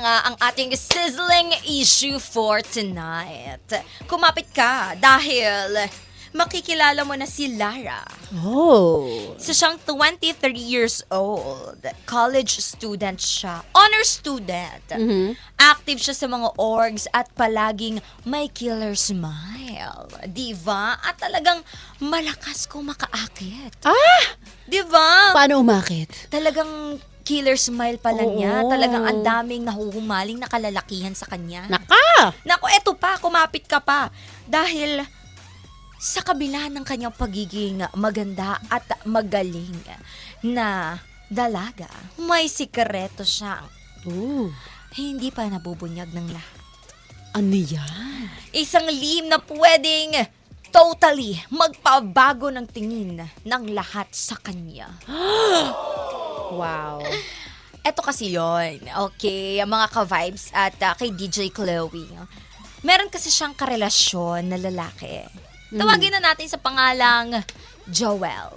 nga ang ating sizzling issue for tonight. Kumapit ka dahil makikilala mo na si Lara. Oh. So siyang 23 years old. College student siya. Honor student. Active siya sa mga orgs at palaging may killer smile. Diba? At talagang malakas kung makaakit. Ah! Diba? Paano umakit? Talagang killer smile pa lang niya. Oo. Talagang ang daming nahuhumaling na kalalakihan sa kanya. Naka! Naku, eto pa, kumapit ka pa. Dahil sa kabila ng kanyang pagiging maganda at magaling na dalaga, may sikreto siyang Oh. hindi pa nabubunyag ng lahat. Ano yan? Isang lihim na pwedeng totally magpabago ng tingin ng lahat sa kanya. Wow. Eto kasi yon, okay, ang mga ka-vibes at kay DJ Chloe. Meron kasi siyang karelasyon na lalaki. Tawagin na natin sa pangalang Joel.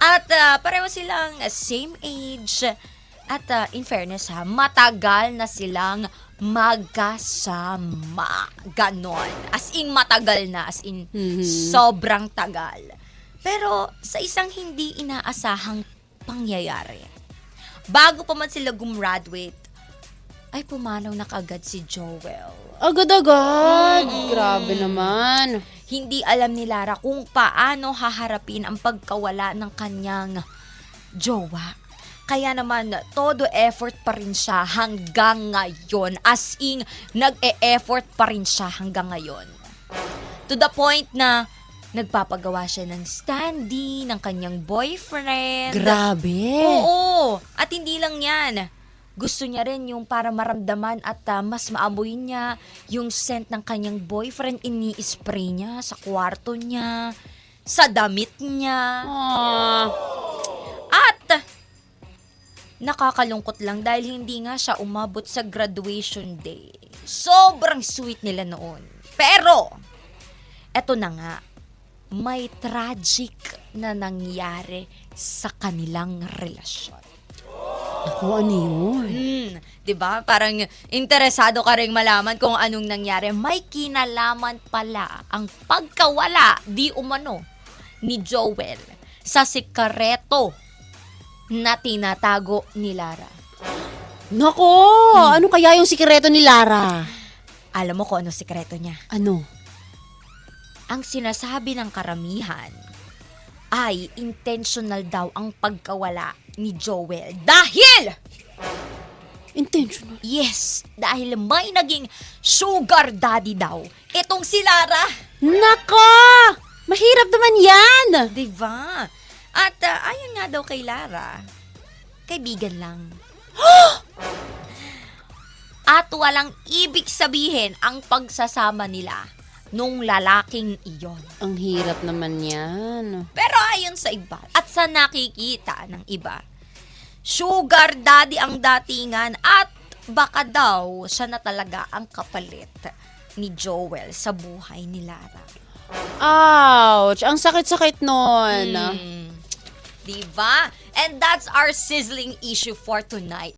At pareho silang same age. At in fairness matagal na silang magkasama. Ganon. As in matagal na. As in sobrang tagal. Pero sa isang hindi inaasahang pangyayari, bago pa man sila gumraduate, ay pumanaw na kaagad si Joel. Agad-agad. Grabe naman. Hindi alam ni Lara kung paano haharapin ang pagkawala ng kanyang jowa. Kaya naman, todo effort pa rin siya hanggang ngayon. As in, nag-e-effort pa rin siya hanggang ngayon. To the point na nagpapagawa siya ng standee ng kanyang boyfriend. Grabe. Oo. At hindi lang yan. Gusto niya rin yung para maramdaman at mas maamoy niya yung scent ng kanyang boyfriend. Ini-spray niya sa kwarto niya, sa damit niya. Ah. At nakakalungkot lang dahil hindi nga siya umabot sa graduation day. Sobrang sweet nila noon. Pero, eto na nga, may tragic na nangyari sa kanilang relasyon. Ako, ano yun? 'Di ba? Parang interesado ka ring malaman kung anong nangyari. May kinalaman pala ang pagkawala di umano ni Joel sa sikreto na tinatago ni Lara. Nako! Ano kaya yung sikreto ni Lara? Alam mo kung ano sikreto niya? Ano? Ang sinasabi ng karamihan ay intentional daw ang pagkawala ni Joel. Dahil! Intentional. Yes, dahil may naging sugar daddy daw. Itong si Lara. Nako! Mahirap naman yan! Diba? At ayon nga daw kay Lara, kaibigan lang. At walang ibig sabihin ang pagsasama nila nung lalaking iyon. Ang hirap naman yan. Pero ayon sa iba at sa nakikita ng iba, sugar daddy ang datingan at baka daw siya na talaga ang kapalit ni Joel sa buhay ni Lara. Ouch! Ang sakit-sakit nun. Diba? And that's our sizzling issue for tonight.